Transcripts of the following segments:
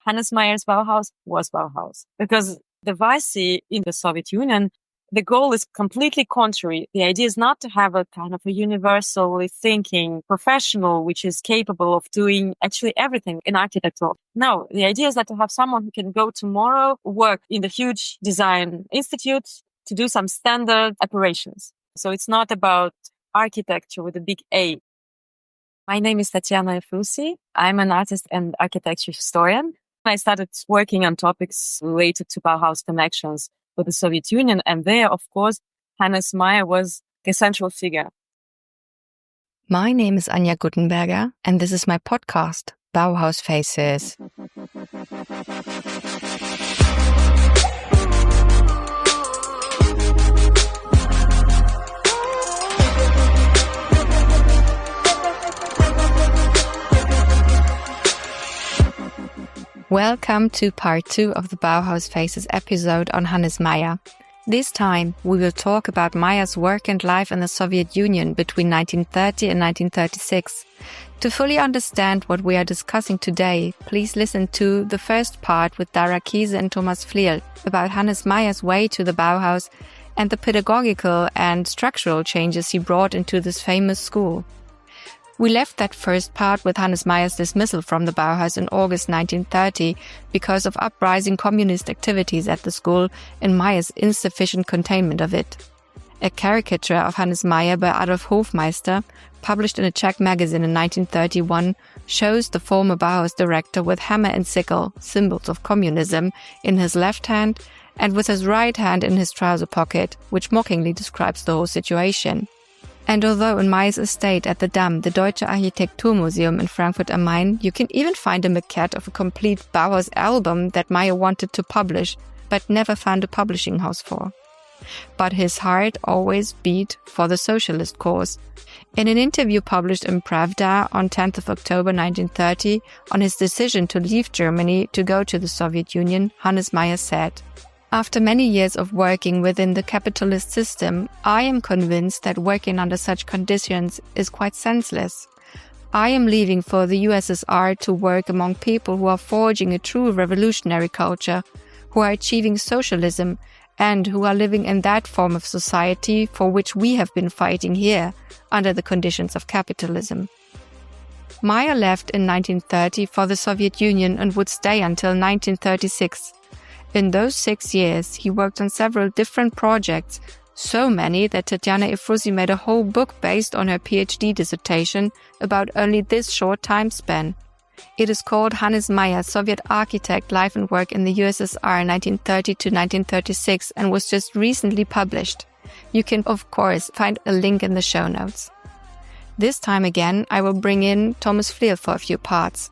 Hannes Meyer's Bauhaus was Bauhaus. Because the Weisse in the Soviet Union, the goal is completely contrary. The idea is not to have a kind of a universally thinking professional which is capable of doing actually everything in architecture. No, the idea is that to have someone who can go tomorrow, work in the huge design institute to do some standard operations. So it's not about architecture with a big A. My name is Tatiana Efrussi. I'm an artist and architecture historian. I started working on topics related to Bauhaus connections with the Soviet Union. And there, of course, Hannes Meyer was a central figure. My name is Anja Guttenberger, and this is my podcast, Bauhaus Faces. Welcome to part 2 of the Bauhaus Faces episode on Hannes Meyer. This time, we will talk about Meyer's work and life in the Soviet Union between 1930 and 1936. To fully understand what we are discussing today, please listen to the first part with Dara Kiese and Thomas Fliel about Hannes Meyer's way to the Bauhaus and the pedagogical and structural changes he brought into this famous school. We left that first part with Hannes Meyer's dismissal from the Bauhaus in August 1930 because of uprising communist activities at the school and Meyer's insufficient containment of it. A caricature of Hannes Meyer by Adolf Hofmeister, published in a Czech magazine in 1931, shows the former Bauhaus director with hammer and sickle, symbols of communism, in his left hand and with his right hand in his trouser pocket, which mockingly describes the whole situation. And although in Meyer's estate at the Damm, the Deutsche Architekturmuseum in Frankfurt am Main, you can even find a maquette of a complete Bauhaus album that Meyer wanted to publish, but never found a publishing house for. But his heart always beat for the socialist cause. In an interview published in Pravda on 10th of October 1930, on his decision to leave Germany to go to the Soviet Union, Hannes Meyer said, "After many years of working within the capitalist system, I am convinced that working under such conditions is quite senseless. I am leaving for the USSR to work among people who are forging a true revolutionary culture, who are achieving socialism, and who are living in that form of society for which we have been fighting here, under the conditions of capitalism." Meyer left in 1930 for the Soviet Union and would stay until 1936. In those 6 years, he worked on several different projects, so many that Tatiana Efrussi made a whole book based on her PhD dissertation about only this short time span. It is called Hannes Meyer, Soviet Architect, Life and Work in the USSR 1930 to 1936 and was just recently published. You can, of course, find a link in the show notes. This time again, I will bring in Thomas Fliel for a few parts.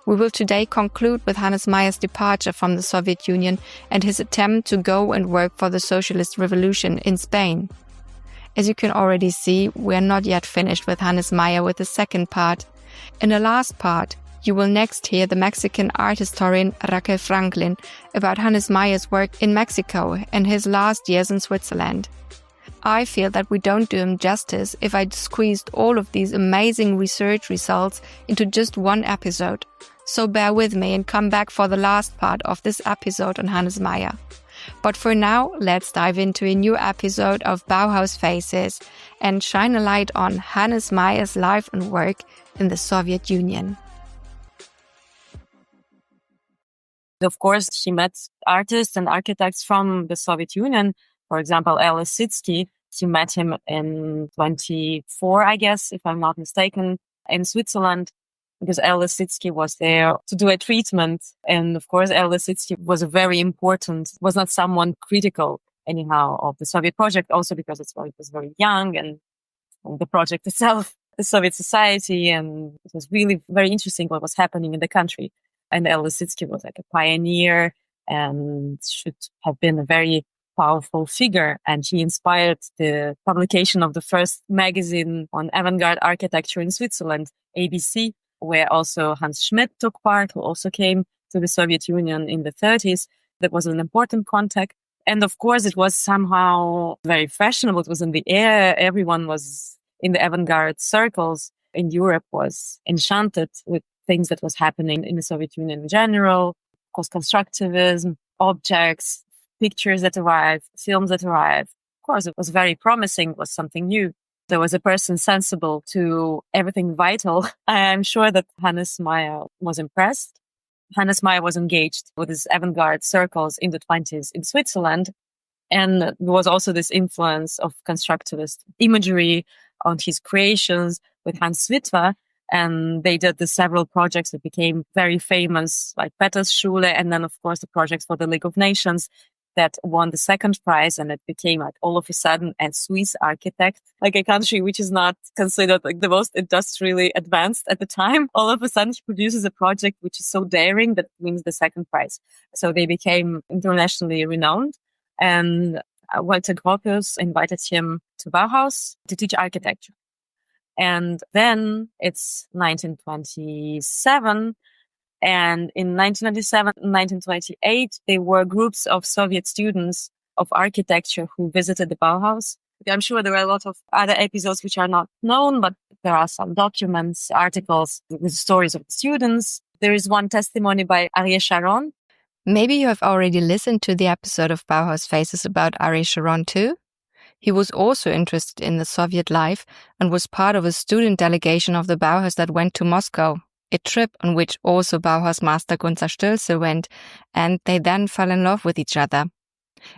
We will today conclude with Hannes Meyer's departure from the Soviet Union and his attempt to go and work for the socialist revolution in Spain. As you can already see, we are not yet finished with Hannes Meyer with the second part. In the last part, you will next hear the Mexican art historian Raquel Franklin about Hannes Meyer's work in Mexico and his last years in Switzerland. I feel that we don't do him justice if I squeezed all of these amazing research results into just one episode. So bear with me and come back for the last part of this episode on Hannes Meyer. But for now, let's dive into a new episode of Bauhaus Faces and shine a light on Hannes Meyer's life and work in the Soviet Union. Of course, he met artists and architects from the Soviet Union. For example, L. Lissitzky, he met him in 24, I guess, if I'm not mistaken, in Switzerland, because L. Lissitzky was there to do a treatment. And of course, L. Lissitzky was was not someone critical anyhow of the Soviet project, also because it was very young and the project itself, the Soviet society, and it was really very interesting what was happening in the country. And L. Lissitzky was like a pioneer and should have been a very powerful figure, and he inspired the publication of the first magazine on avant-garde architecture in Switzerland, ABC, where also Hans Schmidt took part, who also came to the Soviet Union in the 30s. That was an important contact. And of course, it was somehow very fashionable. It was in the air. Everyone was in the avant-garde circles in Europe was enchanted with things that was happening in the Soviet Union in general. course, constructivism, objects, pictures that arrive, films that arrive. Of course, it was very promising, it was something new. There was a person sensible to everything vital. I am sure that Hannes Meyer was impressed. Hannes Meyer was engaged with his avant-garde circles in the 20s in Switzerland. And there was also this influence of constructivist imagery on his creations with Hans Witwer. And they did the several projects that became very famous, like Petersschule, and then, of course, the projects for the League of Nations that won the second prize. And it became like all of a sudden a Swiss architect, like a country which is not considered like the most industrially advanced at the time. All of a sudden, he produces a project which is so daring that wins the second prize. So they became internationally renowned. And Walter Gropius invited him to Bauhaus to teach architecture. And then it's 1927. And in 1927, 1928, there were groups of Soviet students of architecture who visited the Bauhaus. I'm sure there are a lot of other episodes which are not known, but there are some documents, articles with stories of the students. There is one testimony by Ariel Sharon. Maybe you have already listened to the episode of Bauhaus Faces about Ariel Sharon too? He was also interested in the Soviet life and was part of a student delegation of the Bauhaus that went to Moscow, a trip on which also Bauhaus master Gunther Stölzl went, and they then fell in love with each other.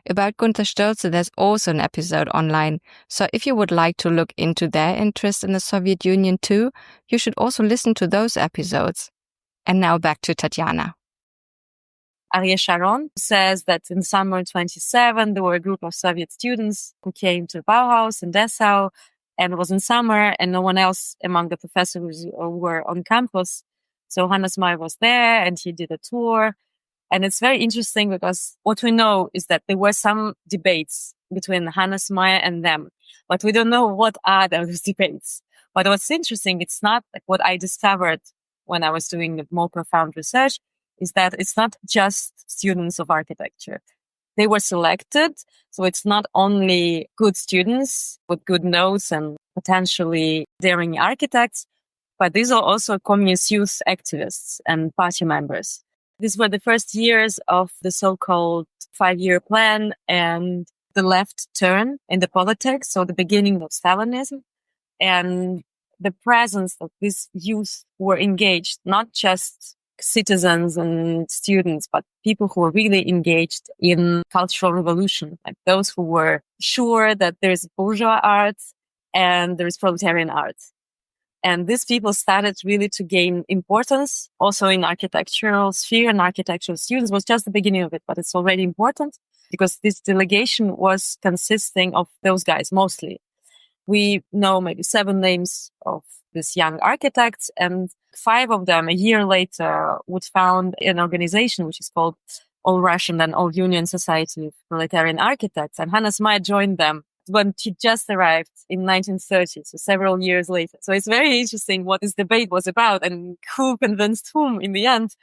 About Gunther Stölzl, there's also an episode online, so if you would like to look into their interest in the Soviet Union too, you should also listen to those episodes. And now back to Tatiana. Ariel Sharon says that in summer 27, there were a group of Soviet students who came to Bauhaus in Dessau, and it was in summer and no one else among the professors were on campus. So Hannes Meyer was there and he did a tour. And it's very interesting because what we know is that there were some debates between Hannes Meyer and them, but we don't know what are those debates. But what's interesting, it's not like what I discovered when I was doing the more profound research, is that it's not just students of architecture. They were selected. So it's not only good students with good notes and potentially daring architects, but these are also communist youth activists and party members. These were the first years of the so-called 5-year plan and the left turn in the politics. So the beginning of Stalinism and the presence of these youth who were engaged, not just citizens and students, but people who were really engaged in cultural revolution, like those who were sure that there's bourgeois art and there is proletarian art. And these people started really to gain importance also in architectural sphere, and architectural students was just the beginning of it, but it's already important because this delegation was consisting of those guys mostly. We know maybe 7 names of these young architects, and 5 of them a year later would found an organization which is called All Russian and All Union Society of Proletarian Architects. And Hannes Meyer joined them when he just arrived in 1930, so several years later. So it's very interesting what this debate was about and who convinced whom in the end.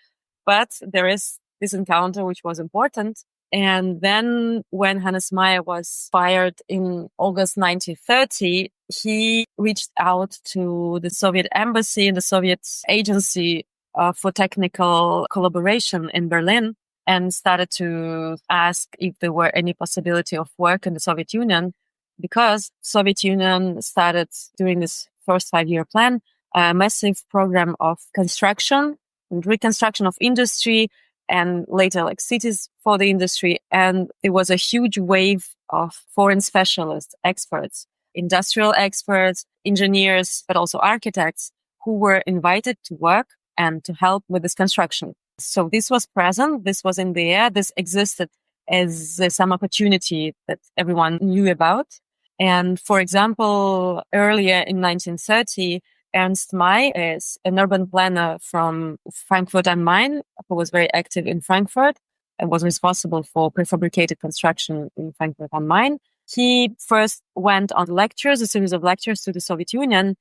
But there is this encounter which was important. And then when Hannes Meyer was fired in August 1930, he reached out to the Soviet embassy and the Soviet agency for technical collaboration in Berlin and started to ask if there were any possibility of work in the Soviet Union, because Soviet Union started during this first 5-year plan a massive program of construction and reconstruction of industry and later like cities for the industry. And there was a huge wave of foreign specialists, experts, industrial experts, engineers, but also architects who were invited to work and to help with this construction. So this was present. This was in the air. This existed as some opportunity that everyone knew about. And for example, earlier in 1930, Ernst May is an urban planner from Frankfurt am Main who was very active in Frankfurt and was responsible for prefabricated construction in Frankfurt am Main. He first went on lectures, a series of lectures to the Soviet Union,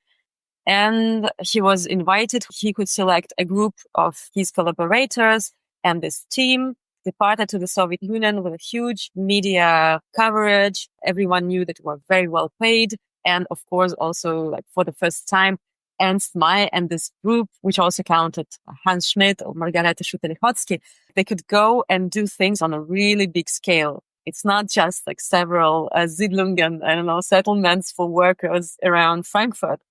and he was invited. He could select a group of his collaborators, and this team departed to the Soviet Union with a huge media coverage. Everyone knew that they were very well paid. And of course, also like for the first time, Ernst May and this group, which also counted Hans Schmidt or Margarete Schulte-Lichotzky, they could go and do things on a really big scale. It's not just like several Siedlungen, settlements for workers around Frankfurt,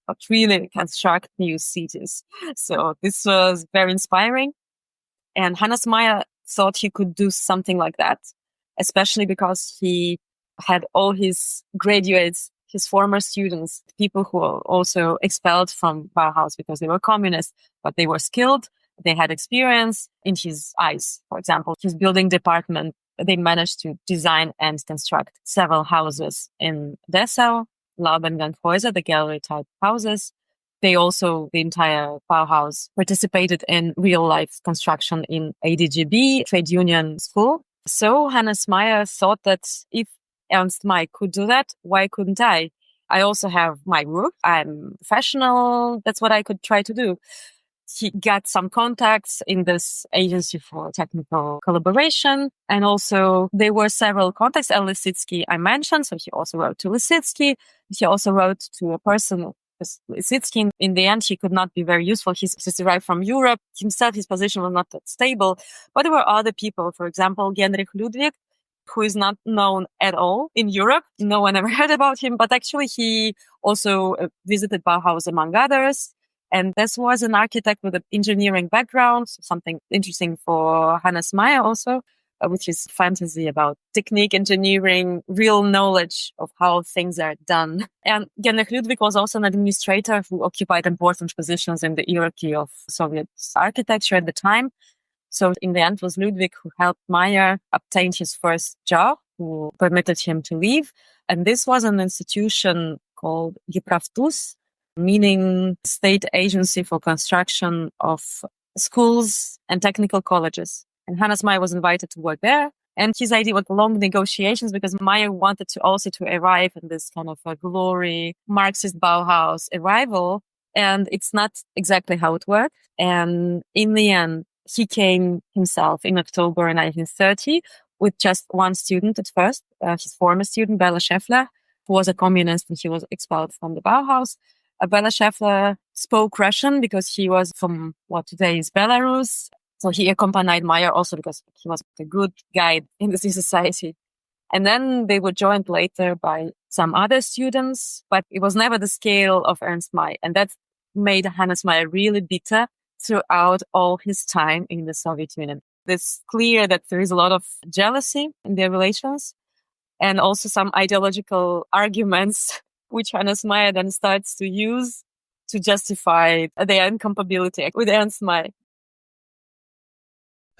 but really construct new cities. So this was very inspiring. And Hannes Meyer thought he could do something like that, especially because he had all his graduates, his former students, people who were also expelled from Bauhaus because they were communists, but they were skilled. They had experience in his eyes. For example, his building department, they managed to design and construct several houses in Dessau, Laubenganghäuser, the gallery type houses. They also, the entire Bauhaus, participated in real life construction in ADGB, trade union school. So Hannes Meyer thought that if Ernst May could do that, why couldn't I? I also have my group. I'm professional. That's what I could try to do. He got some contacts in this agency for technical collaboration. And also there were several contacts. Lisitsky I mentioned. So he also wrote to Lisitsky. He also wrote to a person. Lisitsky, in the end, he could not be very useful. He's arrived from Europe. Himself, his position was not that stable. But there were other people, for example, Genrich Ludwig, who is not known at all in Europe. No one ever heard about him, but actually he also visited Bauhaus among others. And this was an architect with an engineering background, something interesting for Hannes Meyer also, with his fantasy about technique, engineering, real knowledge of how things are done. And Genrich Ludwig was also an administrator who occupied important positions in the hierarchy of Soviet architecture at the time. So in the end, it was Ludwig who helped Meyer obtain his first job, who permitted him to leave. And this was an institution called Gepravtus, meaning State Agency for Construction of Schools and Technical Colleges. And Hannes Meyer was invited to work there. And his idea was long negotiations because Meyer wanted to also to arrive in this kind of a glory Marxist Bauhaus arrival. And it's not exactly how it worked. And in the end, he came himself in October 1930 with just one student at first, his former student, Bela Schäffler, who was a communist and he was expelled from the Bauhaus. Bela Schäffler spoke Russian because he was from what today is Belarus. So he accompanied Meyer also because he was a good guide in the society. And then they were joined later by some other students, but it was never the scale of Ernst May. And that made Hannes Meyer really bitter throughout all his time in the Soviet Union. It's clear that there is a lot of jealousy in their relations and also some ideological arguments which Hannes Meyer then starts to use to justify their incompatibility with Ernst May.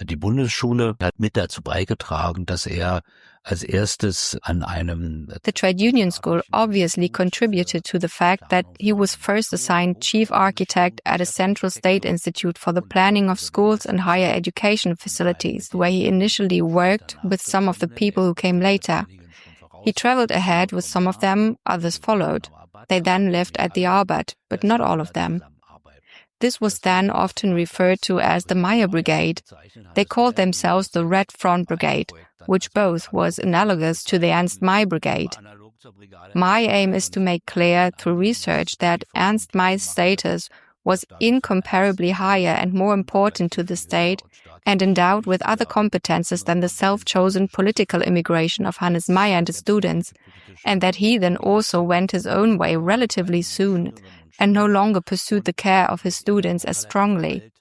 Die Bundesschule hat mit dazu beigetragen, dass als erstes an einem... The trade union school obviously contributed to the fact that he was first assigned chief architect at a central state institute for the planning of schools and higher education facilities, where he initially worked with some of the people who came later. He traveled ahead with some of them, others followed. They then lived at the Arbeit, but not all of them. This was then often referred to as the Meyer Brigade. They called themselves the Red Front Brigade, which both was analogous to the Ernst May Brigade. My aim is to make clear through research that Ernst May's status was incomparably higher and more important to the state and endowed with other competences than the self-chosen political immigration of Hannes Meyer and his students, and that he then also went his own way relatively soon and no longer pursued the care of his students as strongly.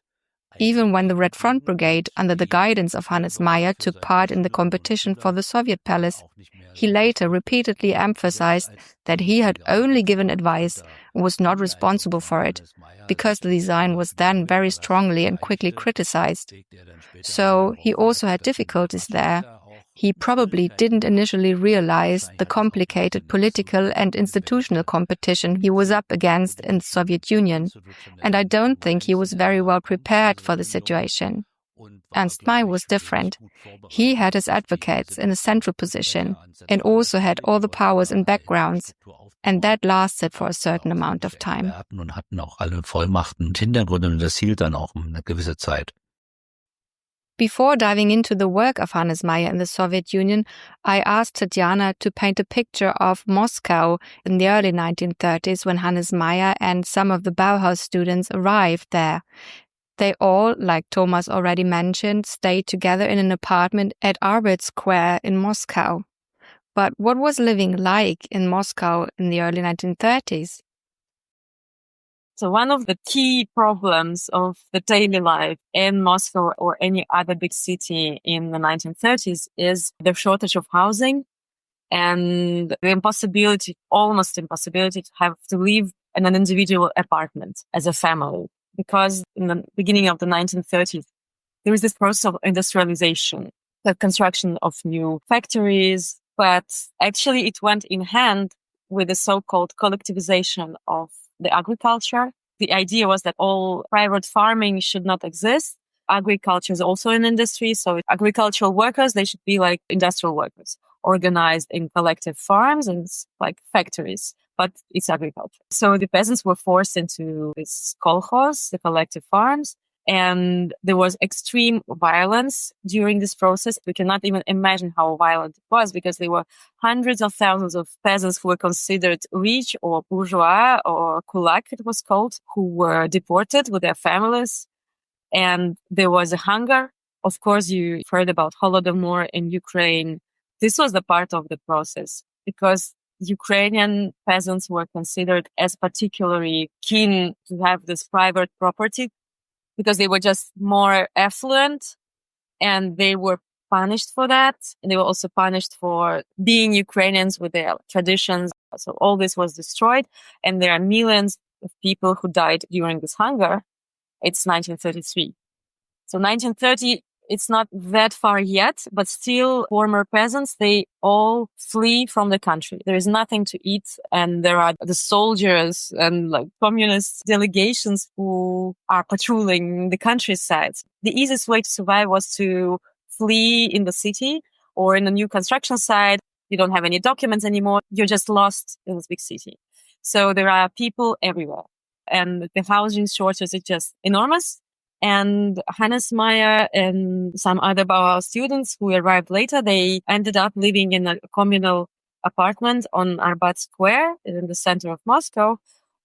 Even when the Red Front Brigade, under the guidance of Hannes Meyer, took part in the competition for the Soviet Palace, he later repeatedly emphasized that he had only given advice and was not responsible for it, because the design was then very strongly and quickly criticized. So he also had difficulties there. He probably didn't initially realize the complicated political and institutional competition he was up against in the Soviet Union, and I don't think he was very well prepared for the situation. Ernst May was different. He had his advocates in a central position and also had all the powers and backgrounds, and that lasted for a certain amount of time. Und hatten auch alle Vollmachten und Hintergründe und das hielt dann auch eine gewisse Zeit. Before diving into the work of Hannes Meyer in the Soviet Union, I asked Tatiana to paint a picture of Moscow in the early 1930s when Hannes Meyer and some of the Bauhaus students arrived there. They all, like Thomas already mentioned, stayed together in an apartment at Arbeit Square in Moscow. But what was living like in Moscow in the early 1930s? So one of the key problems of the daily life in Moscow or any other big city in the 1930s is the shortage of housing and the almost impossibility to have to live in an individual apartment as a family. Because in the beginning of the 1930s, there is this process of industrialization, the construction of new factories, but actually it went in hand with the so-called collectivization of the agriculture. The idea was that all private farming should not exist. Agriculture is also an industry. So agricultural workers, they should be like industrial workers, organized in collective farms and like factories, but it's agriculture. So the peasants were forced into this kolkhoz, the collective farms. And there was extreme violence during this process. We cannot even imagine how violent it was because there were hundreds of thousands of peasants who were considered rich or bourgeois or kulak, it was called, who were deported with their families. And there was a hunger. Of course, you heard about Holodomor in Ukraine. This was the part of the process because Ukrainian peasants were considered as particularly keen to have this private property, because they were just more affluent and they were punished for that. And they were also punished for being Ukrainians with their traditions. So all this was destroyed. And there are millions of people who died during this hunger. It's 1933. So 1930, it's not that far yet, but still former peasants, they all flee from the country. There is nothing to eat. And there are the soldiers and like communist delegations who are patrolling the countryside. The easiest way to survive was to flee in the city or in a new construction site. You don't have any documents anymore. You're just lost in this big city. So there are people everywhere. And the housing shortage is just enormous. And Hannes Meyer and some other Bauhaus students who arrived later, they ended up living in a communal apartment on Arbat Square in the center of Moscow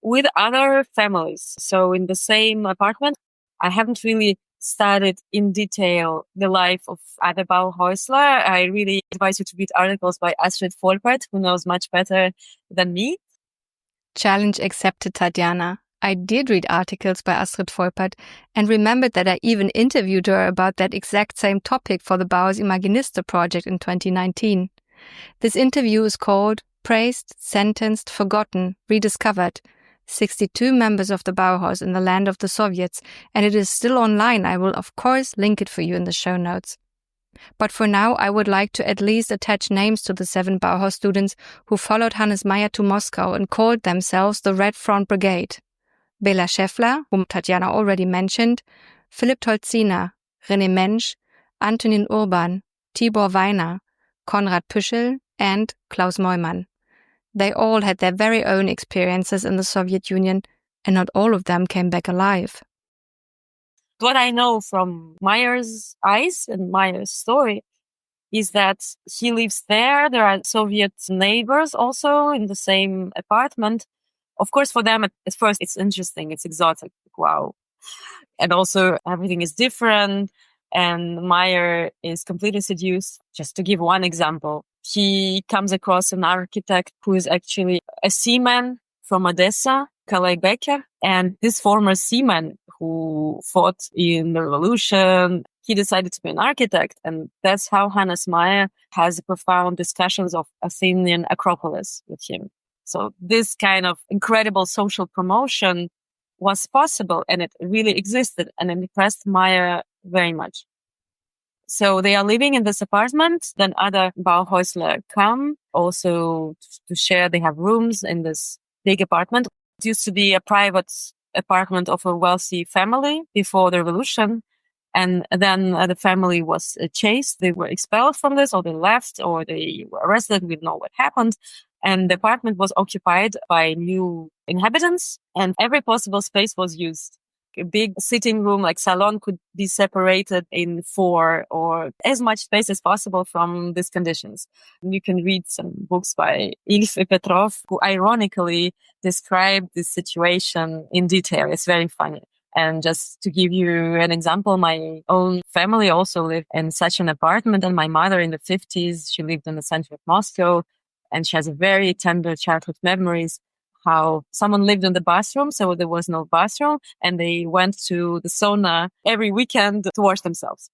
with other families. So in the same apartment, I haven't really studied in detail the life of other Bauhausler. I really advise you to read articles by Astrid Volpert, who knows much better than me. Challenge accepted, Tatiana. I did read articles by Astrid Volpert and remembered that I even interviewed her about that exact same topic for the Bauhaus Imaginiste project in 2019. This interview is called Praised, Sentenced, Forgotten, Rediscovered, 62 members of the Bauhaus in the land of the Soviets, and it is still online. I will, of course, link it for you in the show notes. But for now, I would like to at least attach names to the 7 Bauhaus students who followed Hannes Meyer to Moscow and called themselves the Red Front Brigade. Bela Schäffler, whom Tatiana already mentioned, Philipp Tolzina, René Mensch, Antonin Urban, Tibor Weiner, Konrad Püschel, and Klaus Neumann. They all had their very own experiences in the Soviet Union, and not all of them came back alive. What I know from Meyer's eyes and Meyer's story is that he lives there. There are Soviet neighbors also in the same apartment. Of course, for them, at first, it's interesting. It's exotic. Wow. And also everything is different. And Meyer is completely seduced. Just to give one example, he comes across an architect who is actually a seaman from Odessa, Kalei Becker. And this former seaman who fought in the revolution, he decided to be an architect. And that's how Hannes Meyer has profound discussions of Athenian Acropolis with him. So this kind of incredible social promotion was possible and it really existed and it impressed Meyer very much. So they are living in this apartment. Then other Bauhausler come also to share. They have rooms in this big apartment. It used to be a private apartment of a wealthy family before the revolution. And then the family was chased. They were expelled from this, or they left, or they were arrested. We don't know what happened. And the apartment was occupied by new inhabitants, and every possible space was used. a big sitting room, like salon, could be separated in 4 or as much space as possible from these conditions. You can read some books by Ilf Petrov, who ironically described this situation in detail. It's very funny. And just to give you an example, my own family also lived in such an apartment, and my mother in the 50s, she lived in the center of Moscow, and she has a very tender childhood memories how someone lived in the bathroom, so there was no bathroom, and they went to the sauna every weekend to wash themselves.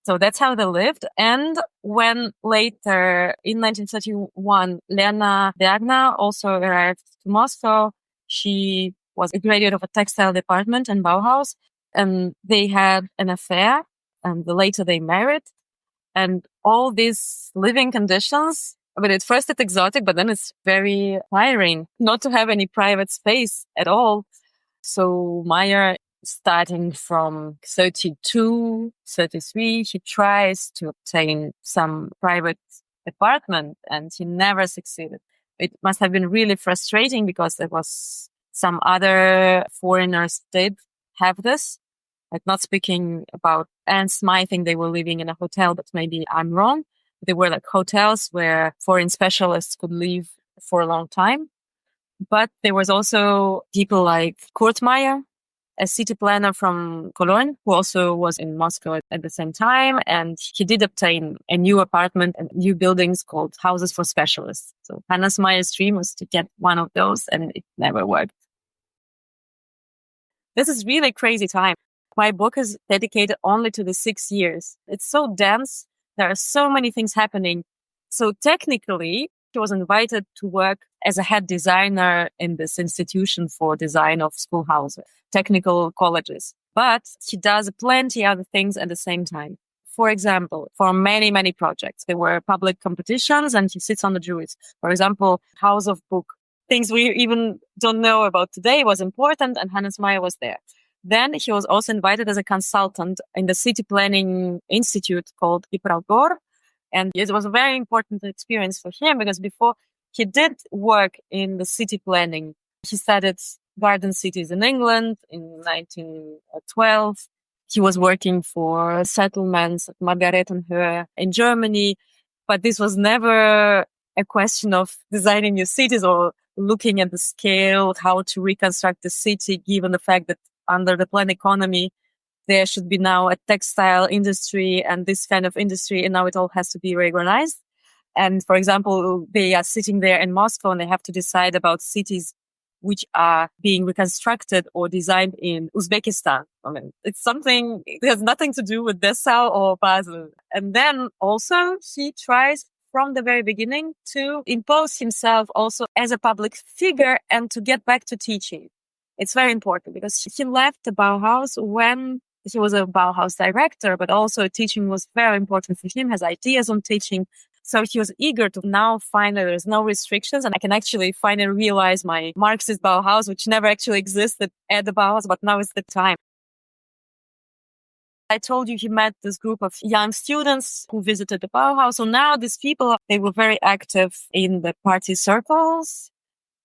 So that's how they lived. And when later in 1931, Lena Diagna also arrived to Moscow, she was a graduate of a textile department in Bauhaus, and they had an affair, and later they married. And all these living conditions, but at first it's exotic, but then it's very tiring not to have any private space at all. So Meyer, starting from 32, 33, he tries to obtain some private apartment, and he never succeeded. It must have been really frustrating because there was some other foreigners did have this. Like, not speaking about ants, I think they were living in a hotel, but maybe I'm wrong. They were like hotels where foreign specialists could live for a long time. But there was also people like Kurt Meyer, a city planner from Cologne, who also was in Moscow at the same time. And he did obtain a new apartment and new buildings called houses for specialists. So Hannes Meyer's dream was to get one of those, and it never worked. This is really crazy time. My book is dedicated only to the 6 years. It's so dense. There are so many things happening. So technically, she was invited to work as a head designer in this institution for design of schoolhouses, technical colleges. But she does plenty other things at the same time. For example, for many, many projects, there were public competitions and she sits on the juries. For example, House of Book. Things we even don't know about today was important, and Hannes Meyer was there. Then he was also invited as a consultant in the city planning institute called Ipravgor. And it was a very important experience for him because before he did work in the city planning, he studied garden cities in England in 1912. He was working for settlements at Margaretenhöhe in Germany. But this was never a question of designing new cities or looking at the scale, how to reconstruct the city, given the fact that under the planned economy, there should be now a textile industry and this kind of industry, and now it all has to be reorganized. And for example, they are sitting there in Moscow and they have to decide about cities which are being reconstructed or designed in Uzbekistan. I mean, it's something, it has nothing to do with Dessau or Basel. And then also she tries from the very beginning to impose himself also as a public figure and to get back to teaching. It's very important because he left the Bauhaus when he was a Bauhaus director, but also teaching was very important for him, has ideas on teaching. So he was eager to now find that there's no restrictions and I can actually finally realize my Marxist Bauhaus, which never actually existed at the Bauhaus, but now is the time. I told you he met this group of young students who visited the Bauhaus. So now these people, they were very active in the party circles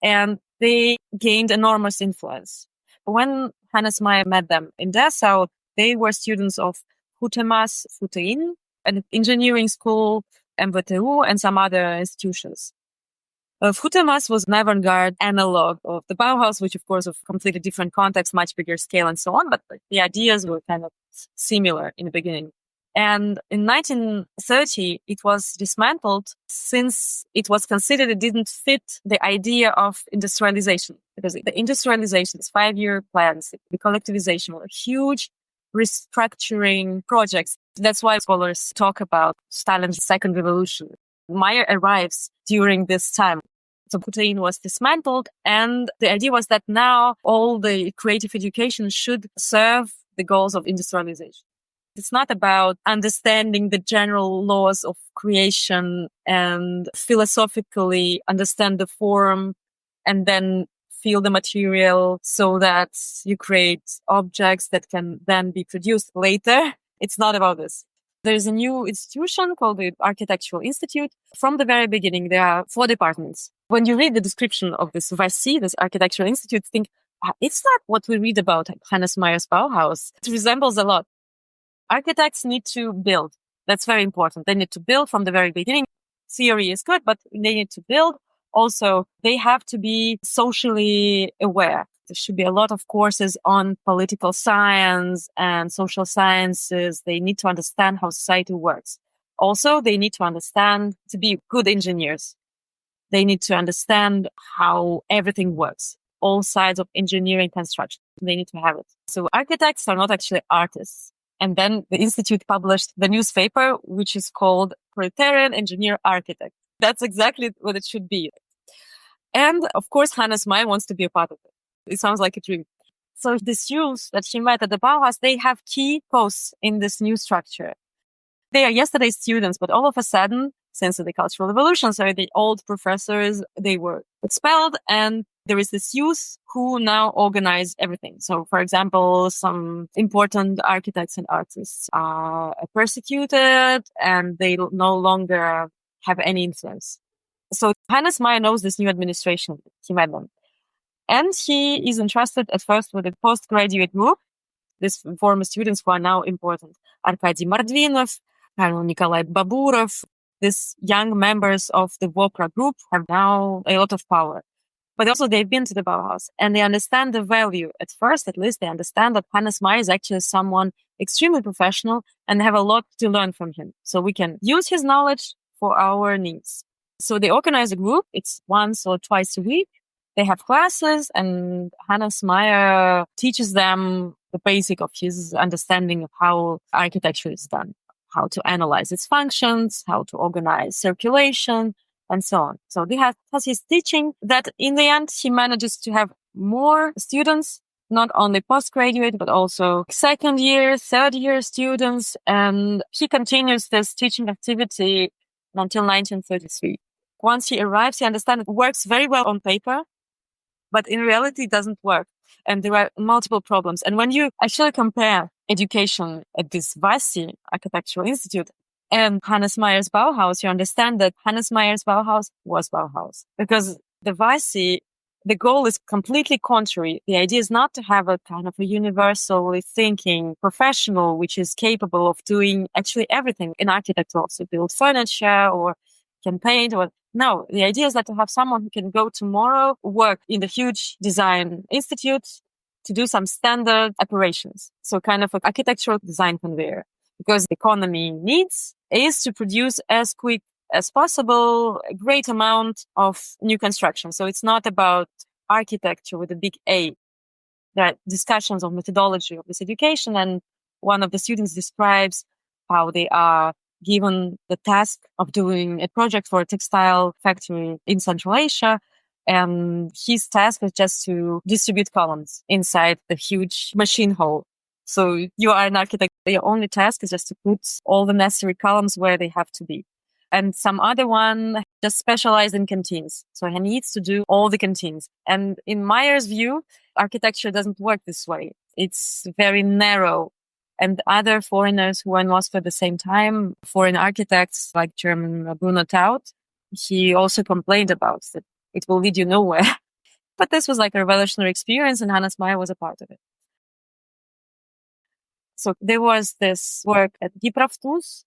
and they gained enormous influence. When Hannes Meyer met them in Dessau, they were students of Hutemas Futein, an engineering school, MVTU, and some other institutions. Hutemas was an avant-garde analog of the Bauhaus, which of course of completely different context, much bigger scale and so on, but the ideas were kind of similar in the beginning. And in 1930, it was dismantled since it was considered it didn't fit the idea of industrialization. Because the industrialization, these 5-year plans, the collectivization were huge restructuring projects. That's why scholars talk about Stalin's second revolution. Meyer arrives during this time. So Putin was dismantled, and the idea was that now all the creative education should serve the goals of industrialization. It's not about understanding the general laws of creation and philosophically understand the form and then feel the material so that you create objects that can then be produced later. It's not about this. There's a new institution called the Architectural Institute. From the very beginning, there are 4 departments. When you read the description of this VASI, this Architectural Institute, think, It's not what we read about Hannes Meyer's Bauhaus. It resembles a lot. Architects need to build. That's very important. They need to build from the very beginning. Theory is good, but they need to build. Also, they have to be socially aware. There should be a lot of courses on political science and social sciences. They need to understand how society works. Also, they need to understand to be good engineers. They need to understand how everything works. All sides of engineering construction. They need to have it. So architects are not actually artists. And then the Institute published the newspaper, which is called Proletariat Engineer Architect. That's exactly what it should be. And of course, Hannes Meyer wants to be a part of it. It sounds like a dream. So the students that he met at the Bauhaus, they have key posts in this new structure. They are yesterday's students, but all of a sudden, since the Cultural Revolution, so the old professors, they were expelled, and there is this youth who now organize everything. So, for example, some important architects and artists are persecuted, and they no longer have any influence. So Hannes Meyer knows this new administration. He met them. And he is entrusted at first with a postgraduate group, these former students who are now important. Arkady Mordvinov, Nikolai Baburov, these young members of the Vopra group have now a lot of power. But also they've been to the Bauhaus and they understand the value. At first, at least, they understand that Hannes Meyer is actually someone extremely professional and have a lot to learn from him. So we can use his knowledge for our needs. So they organize a group. It's once or twice a week. They have classes and Hannes Meyer teaches them the basic of his understanding of how architecture is done, how to analyze its functions, how to organize circulation, and so on. So they have his teaching that in the end, he manages to have more students, not only postgraduate, but also second year, third year students. And he continues this teaching activity until 1933. Once he arrives, he understands it works very well on paper, but in reality, it doesn't work. And there are multiple problems. And when you actually compare education at this Vasi Architectural Institute and Hannes Meyer's Bauhaus, you understand that Hannes Meyer's Bauhaus was Bauhaus. Because the Vasi, the goal is completely contrary. The idea is not to have a kind of a universally thinking professional, which is capable of doing actually everything in architecture, also build furniture or can paint or no, the idea is that to have someone who can go tomorrow, work in the huge design institute to do some standard operations. So kind of an architectural design conveyor, because the economy needs is to produce as quick as possible a great amount of new construction. So it's not about architecture with a big A. There are discussions of methodology of this education. And one of the students describes how they are given the task of doing a project for a textile factory in Central Asia. And his task is just to distribute columns inside the huge machine hall. So you are an architect. Your only task is just to put all the necessary columns where they have to be. And some other one just specialized in canteens. So he needs to do all the canteens. And in Meyer's view, architecture doesn't work this way. It's very narrow. And other foreigners who were in Moscow at the same time, foreign architects like German Bruno Taut, he also complained about that it will lead you nowhere. But this was like a revolutionary experience and Hannes Meyer was a part of it. So there was this work at Gipravtus.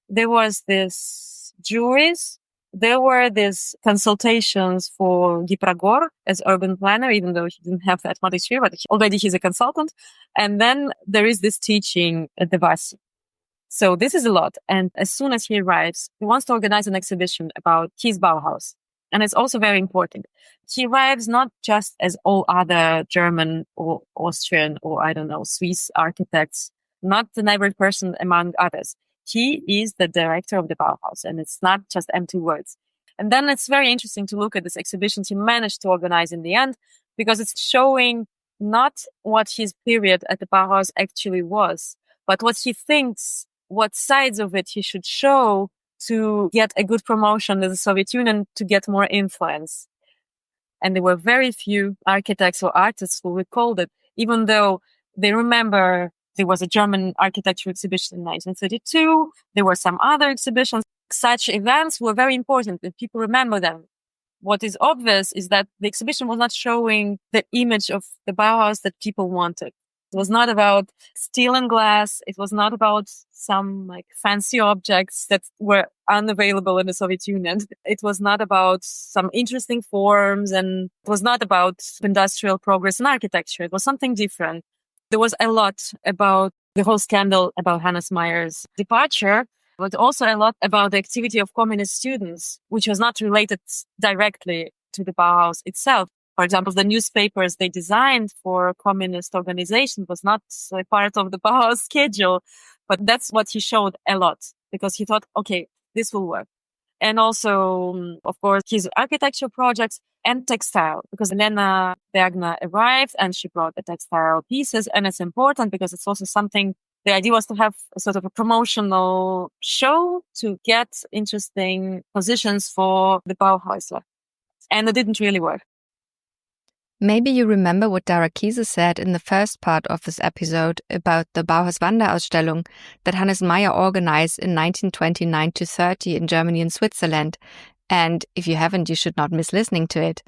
There was this juries. There were these consultations for Gipragor as urban planner, even though he didn't have that much experience, but already he's a consultant. And then there is this teaching at the Vasi. So this is a lot. And as soon as he arrives, he wants to organize an exhibition about his Bauhaus. And it's also very important. He arrives not just as all other German or Austrian or, I don't know, Swiss architects, not the average person among others. He is the director of the Bauhaus, and it's not just empty words. And then it's very interesting to look at this exhibition he managed to organize in the end, because it's showing not what his period at the Bauhaus actually was, but what he thinks, what sides of it he should show to get a good promotion in the Soviet Union, to get more influence. And there were very few architects or artists who recalled it, even though they remember there was a German architecture exhibition in 1932. There were some other exhibitions. Such events were very important and people remember them. what is obvious is that the exhibition was not showing the image of the Bauhaus that people wanted. It was not about steel and glass. It was not about some like fancy objects that were unavailable in the Soviet Union. It was not about some interesting forms, and it was not about industrial progress in architecture. It was something different. There was a lot about the whole scandal about Hannes Meyer's departure, but also a lot about the activity of communist students, which was not related directly to the Bauhaus itself. For example, the newspapers they designed for communist organization was not a part of the Bauhaus schedule, but that's what he showed a lot because he thought, okay, this will work. And also, of course, his architecture projects and textile, because Lena Bergner arrived and she brought the textile pieces. And it's important because it's also something, the idea was to have a sort of a promotional show to get interesting positions for the Bauhaus. And it didn't really work. Maybe you remember what Dara Kiese said in the first part of this episode about the Bauhaus Wanderausstellung that Hannes Meyer organized in 1929-30 in Germany and Switzerland. And if you haven't, you should not miss listening to it.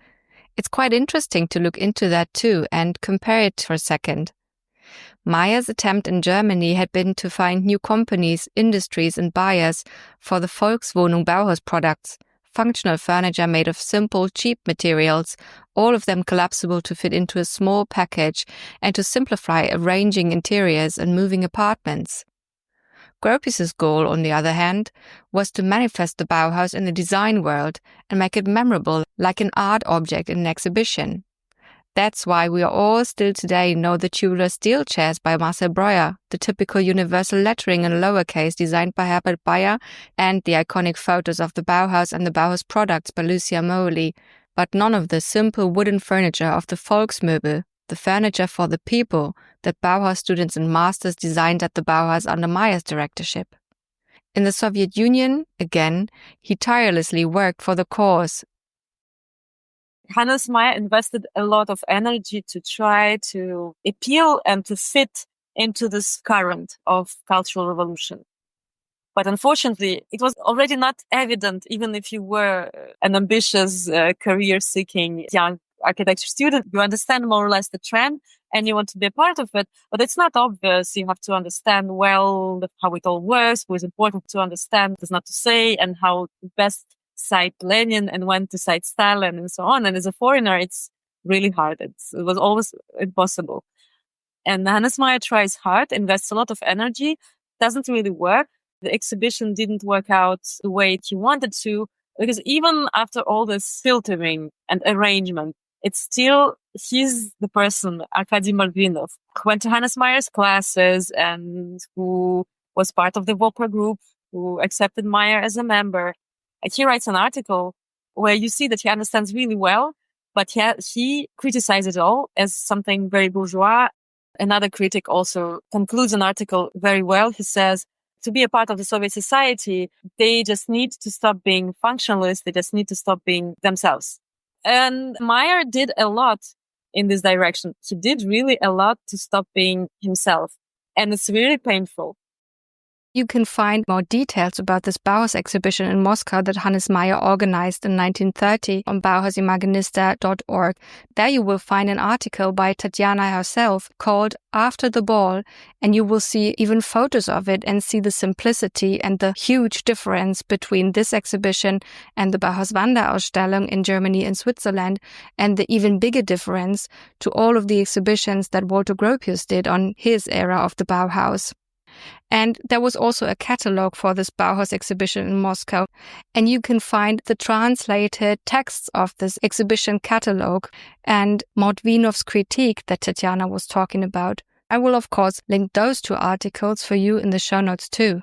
It's quite interesting to look into that too and compare it for a second. Meyer's attempt in Germany had been to find new companies, industries and buyers for the Volkswohnung Bauhaus products, functional furniture made of simple, cheap materials, all of them collapsible to fit into a small package and to simplify arranging interiors and moving apartments. Gropius's goal, on the other hand, was to manifest the Bauhaus in the design world and make it memorable like an art object in an exhibition. That's why we all still today know the tubular steel chairs by Marcel Breuer, the typical universal lettering in lowercase designed by Herbert Bayer, and the iconic photos of the Bauhaus and the Bauhaus products by Lucia Mohley, but none of the simple wooden furniture of the Volksmöbel, the furniture for the people that Bauhaus students and masters designed at the Bauhaus under Meyer's directorship. In the Soviet Union, again, he tirelessly worked for the cause. Hannes Meyer invested a lot of energy to try to appeal and to fit into this current of cultural revolution. But unfortunately, it was already not evident, even if you were an ambitious, career-seeking young architecture student. You understand more or less the trend and you want to be a part of it, but it's not obvious. You have to understand well how it all works, what is important to understand, what not to say, and how best cite Lenin and when to cite Stalin and so on. And as a foreigner, it's really hard. It was always impossible. And Hannes Meyer tries hard, invests a lot of energy, doesn't really work. The exhibition didn't work out the way he wanted to, because even after all this filtering and arrangement, it's still, he's the person, Arkady Malvinov, who went to Hannes Meyer's classes and who was part of the Wopra group, who accepted Meyer as a member. He writes an article where you see that he understands really well, but he criticizes it all as something very bourgeois. Another critic also concludes an article very well. He says, to be a part of the Soviet society, they just need to stop being functionalists. They just need to stop being themselves. And Meyer did a lot in this direction. He did really a lot to stop being himself. And it's really painful. You can find more details about this Bauhaus exhibition in Moscow that Hannes Meyer organized in 1930 on bauhausimaginista.org. There you will find an article by Tatiana herself called After the Ball, and you will see even photos of it and see the simplicity and the huge difference between this exhibition and the Bauhaus Wanderausstellung in Germany and Switzerland, and the even bigger difference to all of the exhibitions that Walter Gropius did on his era of the Bauhaus. And there was also a catalogue for this Bauhaus exhibition in Moscow. And you can find the translated texts of this exhibition catalogue and Mordvinov's critique that Tatiana was talking about. I will, of course, link those two articles for you in the show notes too.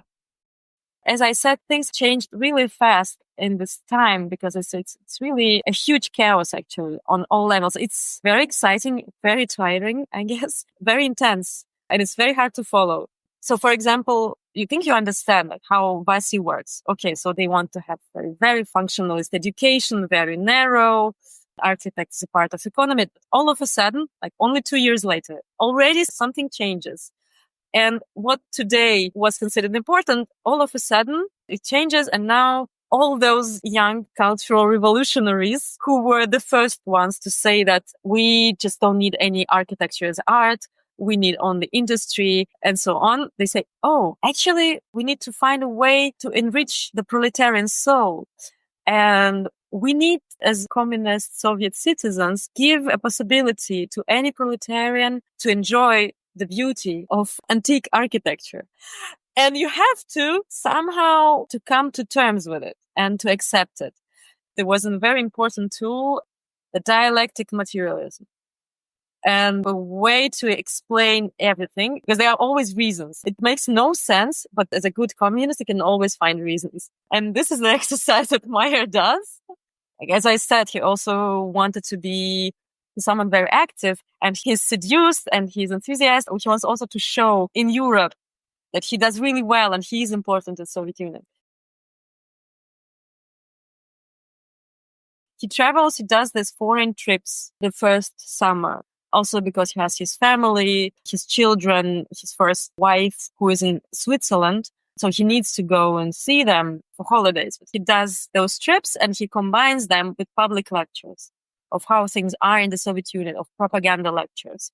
As I said, things changed really fast in this time because it's really a huge chaos actually on all levels. It's very exciting, very tiring, I guess, very intense, and it's very hard to follow. So, for example, you think you understand like how VASI works. Okay, so they want to have very, very functionalist education, very narrow. Architects is a part of economy. All of a sudden, like only 2 years later, already something changes. And what today was considered important, all of a sudden it changes. And now all those young cultural revolutionaries who were the first ones to say that we just don't need any architecture as art. We need only industry and so on. They say, oh, actually, we need to find a way to enrich the proletarian soul. And we need, as communist Soviet citizens, give a possibility to any proletarian to enjoy the beauty of antique architecture. And you have to somehow to come to terms with it and to accept it. There was a very important tool, the dialectic materialism. And a way to explain everything, because there are always reasons. It makes no sense, but as a good communist, you can always find reasons. And this is the exercise that Meyer does. Like, as I said, he also wanted to be someone very active, and he's seduced and he's enthusiastic. He wants also to show in Europe that he does really well and he's important in the Soviet Union. He travels, he does these foreign trips the first summer. Also because he has his family, his children, his first wife who is in Switzerland. So he needs to go and see them for holidays. But he does those trips and he combines them with public lectures of how things are in the Soviet Union, of propaganda lectures.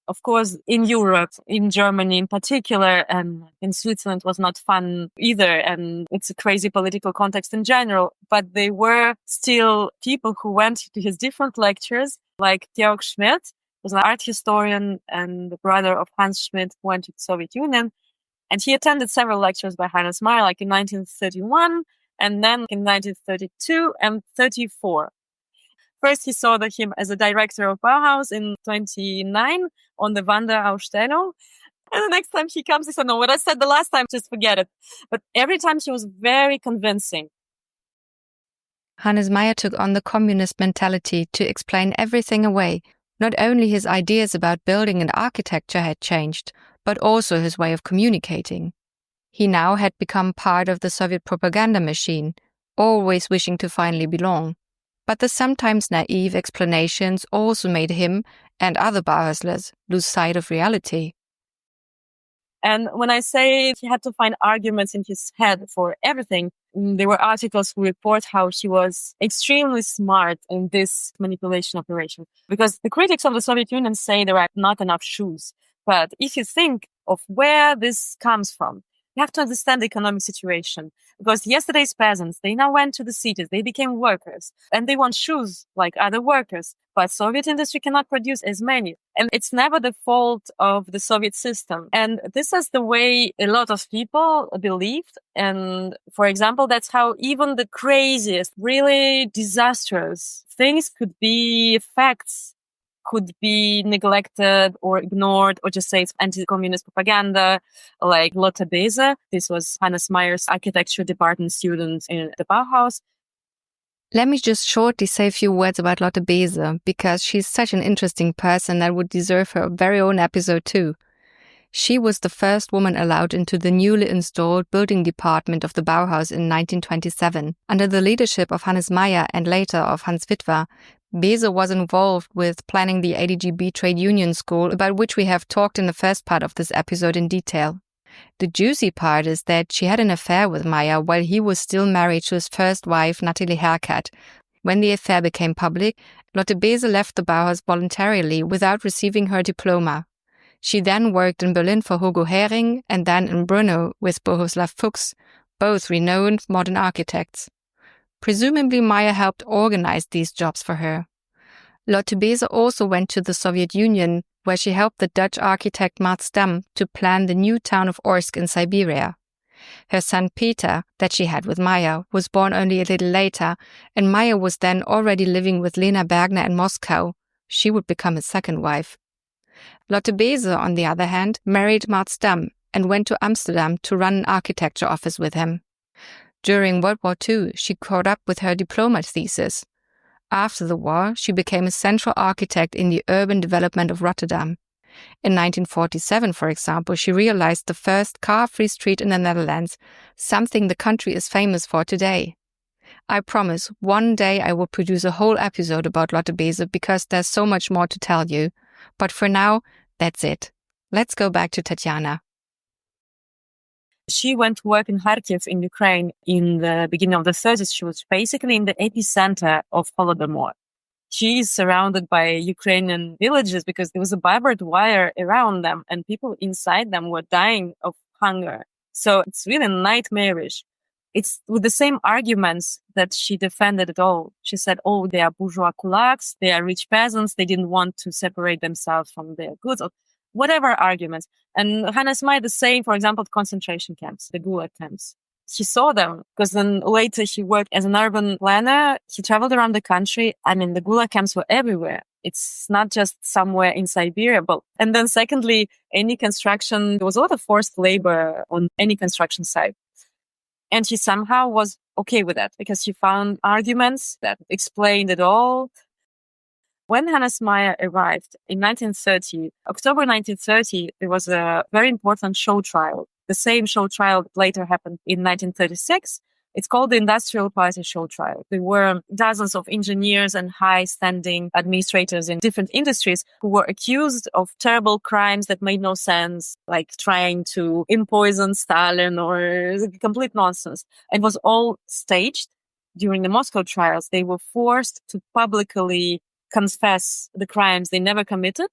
Of course, in Europe, in Germany in particular, and in Switzerland was not fun either. And it's a crazy political context in general. But they were still people who went to his different lectures, like Georg Schmidt, was an art historian and the brother of Hans Schmidt, who went to the Soviet Union. And he attended several lectures by Hannes Meyer, like in 1931, and then in 1932 and 34. First, he saw him as a director of Bauhaus in 29 on the Wanderausstellung. And the next time he comes, he said, no, what I said the last time, just forget it. But every time he was very convincing. Hannes Meyer took on the communist mentality to explain everything away. Not only his ideas about building and architecture had changed, but also his way of communicating. He now had become part of the Soviet propaganda machine, always wishing to finally belong. But the sometimes naive explanations also made him and other Bauhauslers lose sight of reality. And when I say he had to find arguments in his head for everything, there were articles who report how he was extremely smart in this manipulation operation. Because the critics of the Soviet Union say there are not enough shoes. But if you think of where this comes from, you have to understand the economic situation. Because yesterday's peasants, they now went to the cities, they became workers, and they want shoes like other workers. But Soviet industry cannot produce as many. And it's never the fault of the Soviet system. And this is the way a lot of people believed. And for example, that's how even the craziest, really disastrous things could be facts, could be neglected or ignored, or just say it's anti-communist propaganda, like Lotte Bese. This was Hannes Meyer's architecture department student in the Bauhaus. Let me just shortly say a few words about Lotte Bese, because she's such an interesting person that would deserve her very own episode too. She was the first woman allowed into the newly installed building department of the Bauhaus in 1927. Under the leadership of Hannes Meyer and later of Hans Witwer, Bese was involved with planning the ADGB trade union school, about which we have talked in the first part of this episode in detail. The juicy part is that she had an affair with Meyer while he was still married to his first wife, Nathalie Herkat. When the affair became public, Lotte Bese left the Bauhaus voluntarily without receiving her diploma. She then worked in Berlin for Hugo Hering and then in Brno with Bohuslav Fuchs, both renowned modern architects. Presumably Meyer helped organize these jobs for her. Lotte Bese also went to the Soviet Union, where she helped the Dutch architect Mart Stam to plan the new town of Orsk in Siberia. Her son Peter, that she had with Meyer, was born only a little later, and Meyer was then already living with Lena Bergner in Moscow. She would become his second wife. Lotte Bese, on the other hand, married Mart Stam and went to Amsterdam to run an architecture office with him. During World War II, she caught up with her diploma thesis. After the war, she became a central architect in the urban development of Rotterdam. In 1947, for example, she realized the first car-free street in the Netherlands, something the country is famous for today. I promise, one day I will produce a whole episode about Lotte Bese because there's so much more to tell you. But for now, that's it. Let's go back to Tatiana. She went to work in Kharkiv in Ukraine in the beginning of the 30s. She was basically in the epicenter of Holodomor. She is surrounded by Ukrainian villages because there was a barbed wire around them and people inside them were dying of hunger. So it's really nightmarish. It's with the same arguments that she defended it all. She said, oh, they are bourgeois kulaks, they are rich peasants, they didn't want to separate themselves from their goods, or whatever arguments. And Hannes Meyer, the same, for example, concentration camps, the Gulag camps. She saw them because then later she worked as an urban planner. He traveled around the country. I mean, the Gulag camps were everywhere. It's not just somewhere in Siberia. And then secondly, any construction, there was a lot of forced labor on any construction site. And she somehow was okay with that because she found arguments that explained it all. When Hannes Meyer arrived in 1930, October 1930, there was a very important show trial. The same show trial that later happened in 1936. It's called the Industrial Party Show Trial. There were dozens of engineers and high-standing administrators in different industries who were accused of terrible crimes that made no sense, like trying to impoison Stalin or complete nonsense. It was all staged. During the Moscow trials, they were forced to publicly confess the crimes they never committed,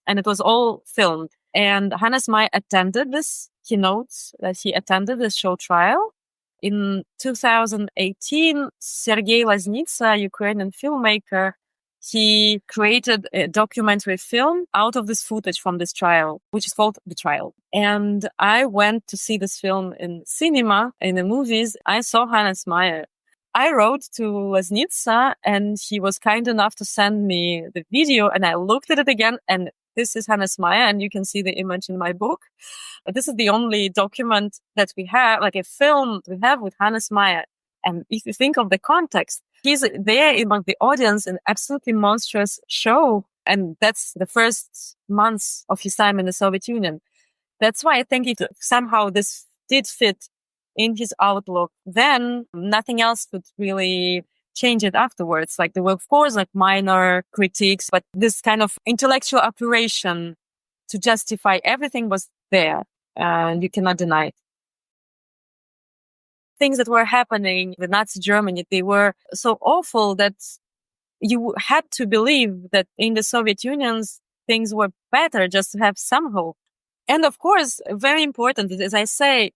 and it was all filmed. And Hannes Meyer attended this. He notes that he attended this show trial. In 2018, Sergei Loznitsa, Ukrainian filmmaker, he created a documentary film out of this footage from this trial, which is called The Trial. And I went to see this film in cinema, in the movies. I saw Hannes Meyer. I wrote to Loznitsa and he was kind enough to send me the video, and I looked at it again, and this is Hannes Meyer, and you can see the image in my book. But this is the only document that we have, like a film we have with Hannes Meyer. And if you think of the context, he's there among the audience in absolutely monstrous show. And that's the first months of his time in the Soviet Union. That's why I think somehow this did fit in his outlook. Then nothing else could really change it afterwards. Like there were, of course, like minor critiques, but this kind of intellectual operation to justify everything was there, and you cannot deny it. Things that were happening in Nazi Germany, they were so awful that you had to believe that in the Soviet Union, things were better just to have some hope. And of course, very important, as I say,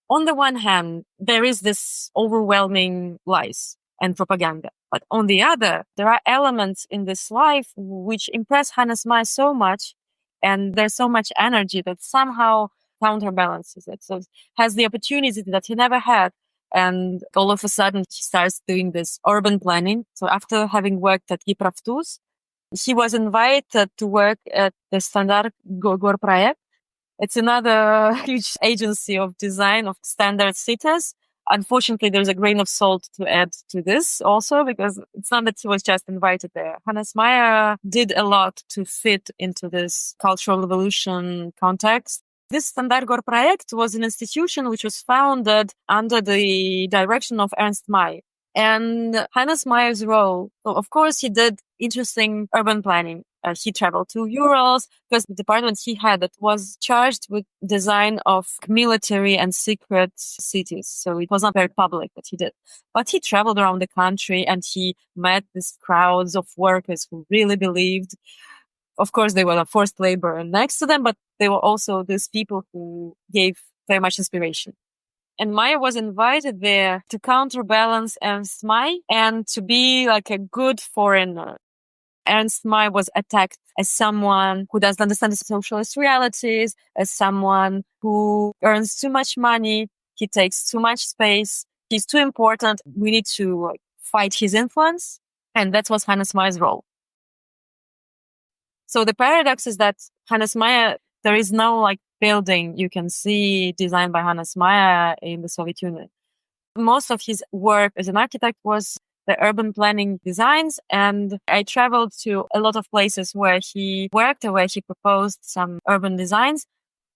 on the one hand, there is this overwhelming lies and propaganda. But on the other, there are elements in this life which impress Hannes Meyer so much, and there's so much energy that somehow counterbalances it. So it has the opportunity that he never had. And all of a sudden, he starts doing this urban planning. So after having worked at Pravda, he was invited to work at the Standard Gorprojekt. It's another huge agency of design of standard cities. Unfortunately, there's a grain of salt to add to this also, because it's not that he was just invited there. Hannes Meyer did a lot to fit into this cultural revolution context. This Standard Gorprojekt was an institution which was founded under the direction of Ernst May. And Hannes Meyer's role, well, of course, he did interesting urban planning. He traveled to Urals because the department he had that was charged with design of military and secret cities. So it was not very public that he did. But he traveled around the country and he met these crowds of workers who really believed. Of course, they were forced labor next to them, but they were also these people who gave very much inspiration. And Meyer was invited there to counterbalance Ernst May and to be like a good foreigner. Ernst May was attacked as someone who doesn't understand the socialist realities, as someone who earns too much money, he takes too much space, he's too important, we need to fight his influence. And that was Hannes Meyer's role. So the paradox is that Hannes Meyer, there is no building you can see designed by Hannes Meyer in the Soviet Union. Most of his work as an architect was the urban planning designs. And I traveled to a lot of places where he worked or where he proposed some urban designs.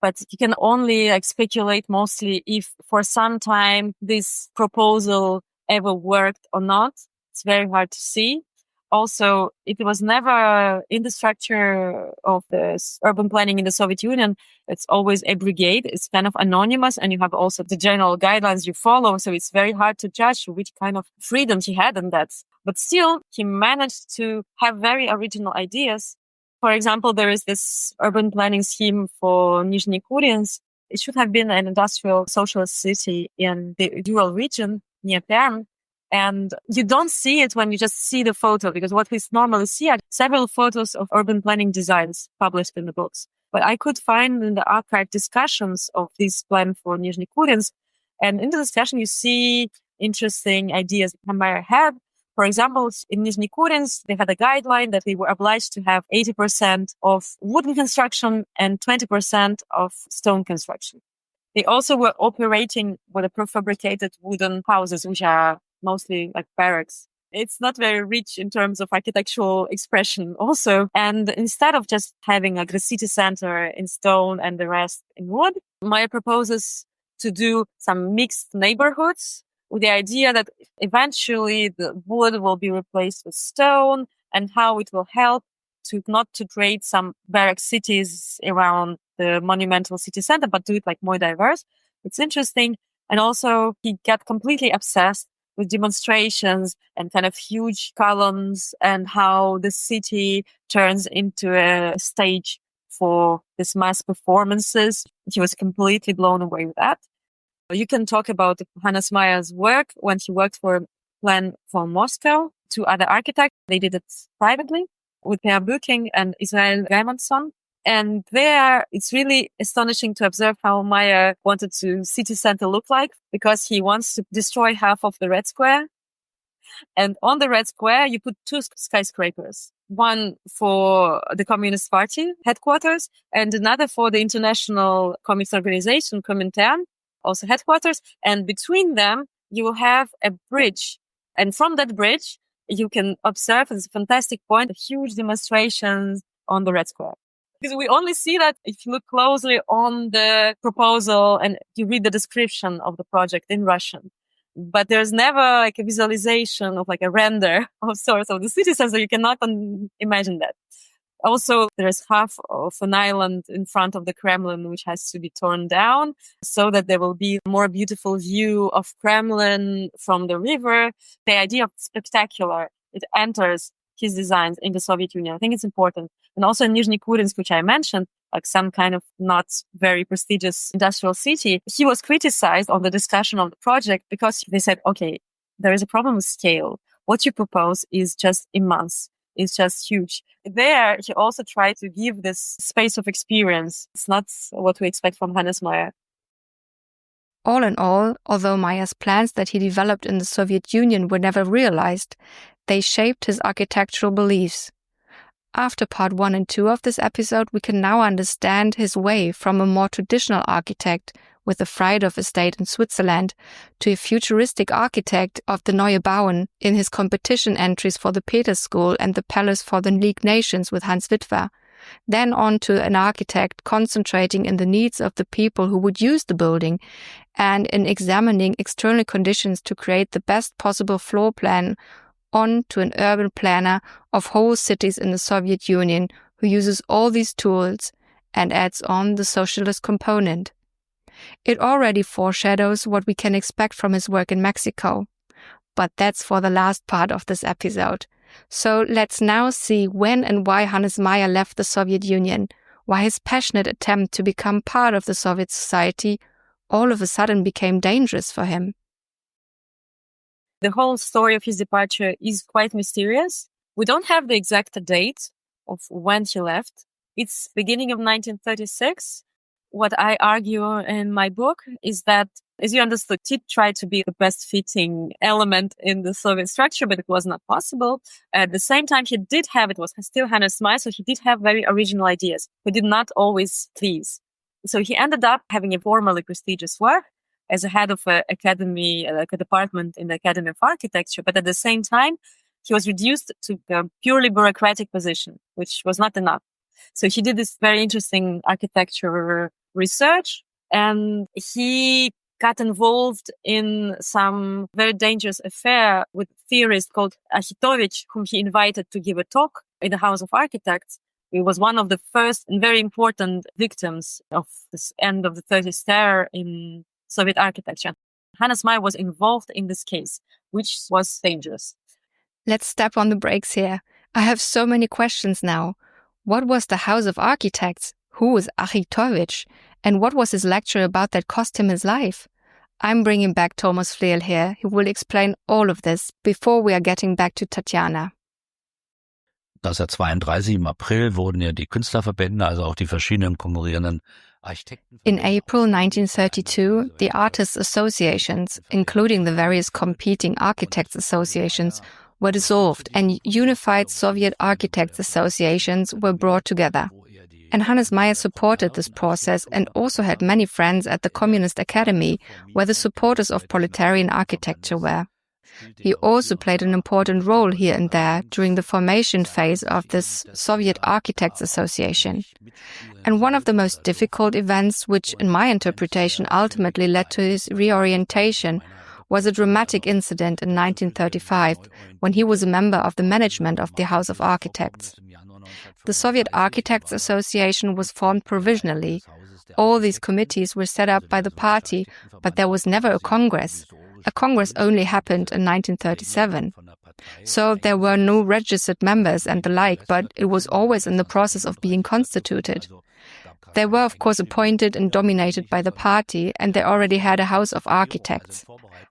But you can only speculate mostly if for some time this proposal ever worked or not. It's very hard to see. Also, it was never in the structure of the urban planning in the Soviet Union. It's always a brigade. It's kind of anonymous, and you have also the general guidelines you follow. So it's very hard to judge which kind of freedom he had in that. But still, he managed to have very original ideas. For example, there is this urban planning scheme for Nizhny Kuriensk. It should have been an industrial socialist city in the Ural region near Perm. And you don't see it when you just see the photo, because what we normally see are several photos of urban planning designs published in the books. But I could find in the archive discussions of this plan for Nizhny Kuriensk. And in the discussion, you see interesting ideas Meyer had. For example, in Nizhny Kuriensk, they had a guideline that they were obliged to have 80% of wooden construction and 20% of stone construction. They also were operating with the prefabricated wooden houses, which are mostly like barracks. It's not very rich in terms of architectural expression also. And instead of just having like the city center in stone and the rest in wood, Meyer proposes to do some mixed neighborhoods with the idea that eventually the wood will be replaced with stone, and how it will help to not to create some barrack cities around the monumental city center, but do it like more diverse. It's interesting. And also he got completely obsessed with demonstrations and kind of huge columns and how the city turns into a stage for these mass performances. He was completely blown away with that. You can talk about Hannes Meyer's work when he worked for Plan for Moscow. Two other architects, they did it privately with Per Böking and Israel Gaimanson. And there, it's really astonishing to observe how Meyer wanted to city center look like, because he wants to destroy half of the Red Square. And on the Red Square, you put two skyscrapers, one for the Communist Party headquarters and another for the International Communist Organization, Comintern, also headquarters. And between them, you will have a bridge. And from that bridge, you can observe, it's a fantastic point, huge demonstrations on the Red Square. Because we only see that if you look closely on the proposal and you read the description of the project in Russian. But there's never like a visualization of like a render of sorts of the city center, so you cannot imagine that. Also, there's half of an island in front of the Kremlin, which has to be torn down so that there will be a more beautiful view of Kremlin from the river. The idea of spectacular, it enters his designs in the Soviet Union. I think it's important. And also in Nizhny Kuriensk, which I mentioned, like some kind of not very prestigious industrial city, he was criticized on the discussion of the project because they said, okay, there is a problem with scale. What you propose is just immense. It's just huge. There, he also tried to give this space of experience. It's not what we expect from Hannes Meyer. All in all, although Meyer's plans that he developed in the Soviet Union were never realized, they shaped his architectural beliefs. After part 1 and 2 of this episode, we can now understand his way from a more traditional architect with the Freidorf estate in Switzerland to a futuristic architect of the Neue Bauen in his competition entries for the Peter School and the Palace for the League Nations with Hans Witwer. Then on to an architect concentrating in the needs of the people who would use the building and in examining external conditions to create the best possible floor plan, on to an urban planner of whole cities in the Soviet Union who uses all these tools and adds on the socialist component. It already foreshadows what we can expect from his work in Mexico. But that's for the last part of this episode. So let's now see when and why Hannes Meyer left the Soviet Union, why his passionate attempt to become part of the Soviet society all of a sudden became dangerous for him. The whole story of his departure is quite mysterious. We don't have the exact date of when he left. It's beginning of 1936. What I argue in my book is that, as you understood, he tried to be the best fitting element in the Soviet structure, but it was not possible. At the same time, he did have, it was still Hannes Meyer, so he did have very original ideas, but did not always please. So he ended up having a formally prestigious work as a head of an academy, like a department in the Academy of Architecture. But at the same time, he was reduced to a purely bureaucratic position, which was not enough. So he did this very interesting architecture research, and he got involved in some very dangerous affair with a theorist called Achitovich, whom he invited to give a talk in the House of Architects. He was one of the first and very important victims of this end of the 30s terror in Soviet architecture. Hannes Meyer was involved in this case, which was dangerous. Let's step on the brakes here. I have so many questions now. What was the House of Architects? Who was Achitovich? And what was his lecture about that cost him his life? I'm bringing back Thomas Flehl here, who will explain all of this before we are getting back to Tatiana. 1932 im April wurden ja die Künstlerverbände, also auch die verschiedenen konkurrierenden Architekten. In April 1932, the artists' associations, including the various competing architects' associations, were dissolved and unified Soviet architects' associations were brought together. And Hannes Meyer supported this process and also had many friends at the Communist Academy, where the supporters of proletarian architecture were. He also played an important role here and there during the formation phase of this Soviet Architects Association. And one of the most difficult events, which in my interpretation ultimately led to his reorientation, was a dramatic incident in 1935 when he was a member of the management of the House of Architects. The Soviet Architects Association was formed provisionally. All these committees were set up by the party, but there was never a congress. A congress only happened in 1937. So there were no registered members and the like, but it was always in the process of being constituted. They were, of course, appointed and dominated by the party, and they already had a House of Architects.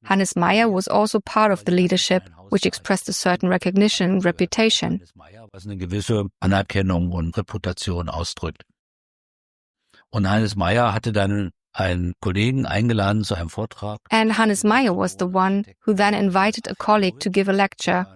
Hannes Meyer was also part of the leadership, which expressed a certain recognition and reputation. Was eine gewisse Anerkennung und Reputation ausdrückt. Und Hannes Meyer hatte dann einen Kollegen eingeladen zu einem Vortrag. And Hannes Meyer was the one who then invited a colleague to give a lecture,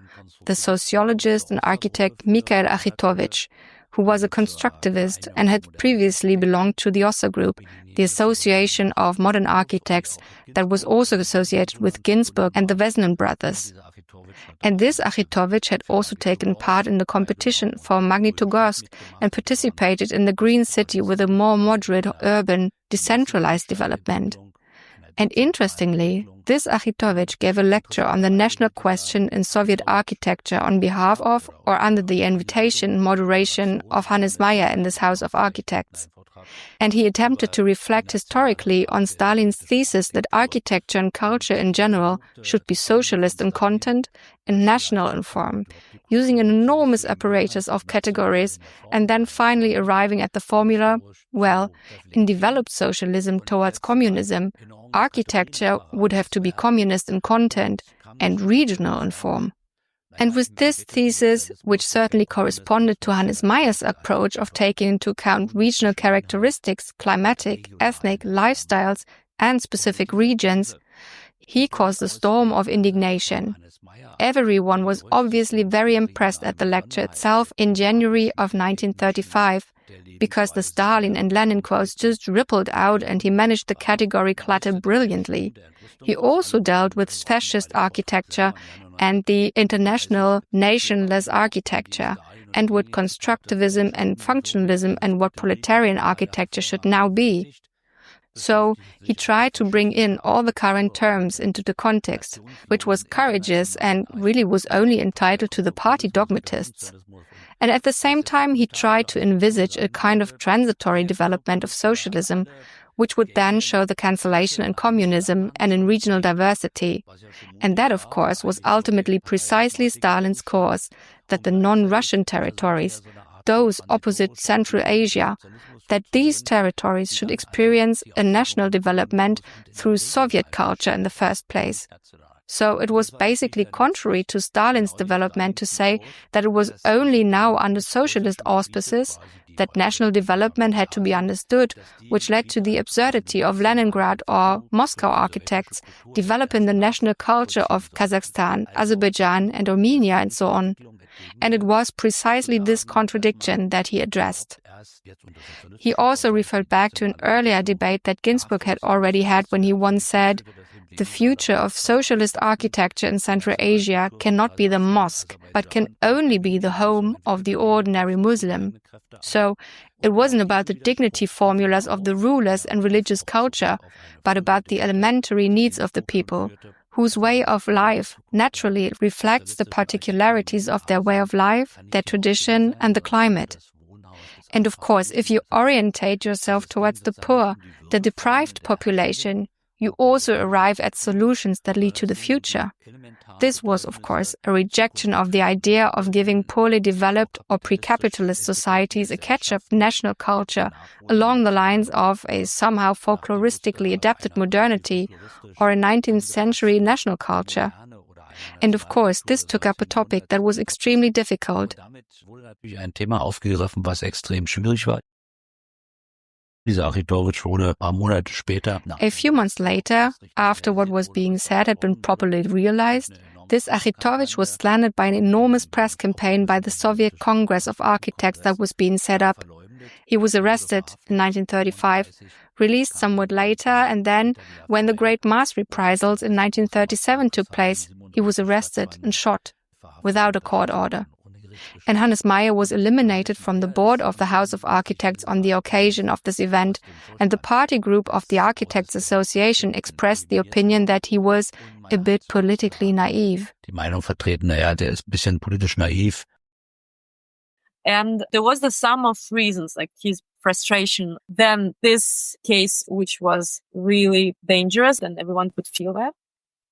the sociologist and architect Mikhail Achitovich, who was a constructivist and had previously belonged to the OSSA Group, the Association of Modern Architects that was also associated with Ginsburg and the Vesnin brothers. And this Achitovich had also taken part in the competition for Magnitogorsk and participated in the Green City with a more moderate, urban, decentralized development. And interestingly, this Achitovich gave a lecture on the national question in Soviet architecture on behalf of or under the invitation and moderation of Hannes Meyer in this House of Architects. And he attempted to reflect historically on Stalin's thesis that architecture and culture in general should be socialist in content and national in form, using an enormous apparatus of categories and then finally arriving at the formula, well, in developed socialism towards communism, architecture would have to be communist in content and regional in form. And with this thesis, which certainly corresponded to Hannes Meyer's approach of taking into account regional characteristics, climatic, ethnic, lifestyles, and specific regions, he caused a storm of indignation. Everyone was obviously very impressed at the lecture itself in January of 1935, because the Stalin and Lenin quotes just rippled out and he managed the category clutter brilliantly. He also dealt with fascist architecture and the international nationless architecture, and with constructivism and functionalism and what proletarian architecture should now be. So he tried to bring in all the current terms into the context, which was courageous and really was only entitled to the party dogmatists. And at the same time, he tried to envisage a kind of transitory development of socialism, which would then show the cancellation in communism and in regional diversity. And that, of course, was ultimately precisely Stalin's cause, that the non-Russian territories, those opposite Central Asia, that these territories should experience a national development through Soviet culture in the first place. So it was basically contrary to Stalin's development to say that it was only now under socialist auspices that national development had to be understood, which led to the absurdity of Leningrad or Moscow architects developing the national culture of Kazakhstan, Azerbaijan and Armenia and so on. And it was precisely this contradiction that he addressed. He also referred back to an earlier debate that Ginsburg had already had when he once said, The future of socialist architecture in Central Asia cannot be the mosque, but can only be the home of the ordinary Muslim. So, it wasn't about the dignity formulas of the rulers and religious culture, but about the elementary needs of the people, whose way of life naturally reflects the particularities of their way of life, their tradition, and the climate. And of course, if you orientate yourself towards the poor, the deprived population, you also arrive at solutions that lead to the future. This was, of course, a rejection of the idea of giving poorly developed or pre-capitalist societies a catch-up national culture along the lines of a somehow folkloristically adapted modernity or a 19th century national culture. And of course, this took up a topic that was extremely difficult. Ein Thema aufgegriffen, was extrem schwierig war. A few months later, after what was being said had been properly realized, this Achitowicz was slandered by an enormous press campaign by the Soviet Congress of Architects that was being set up. He was arrested in 1935, released somewhat later, and then, when the Great Mass Reprisals in 1937 took place, he was arrested and shot, without a court order. And Hannes Meyer was eliminated from the board of the House of Architects on the occasion of this event, and the party group of the Architects Association expressed the opinion that he was a bit politically naive. Die Meinung vertreten, der ist ein bisschen politisch naiv. And there was the sum of reasons, like his frustration, then this case, which was really dangerous, and everyone could feel that.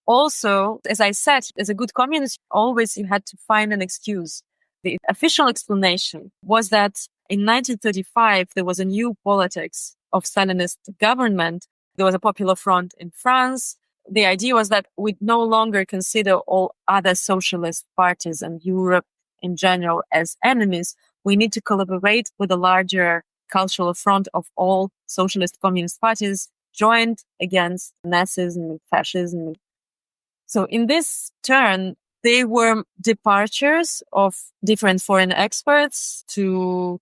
Also, as I said, as a good communist, always you had to find an excuse. The official explanation was that in 1935, there was a new politics of Stalinist government. There was a popular front in France. The idea was that we no longer consider all other socialist parties and Europe in general as enemies. We need to collaborate with a larger cultural front of all socialist communist parties joined against Nazism and fascism. So in this turn, there were departures of different foreign experts to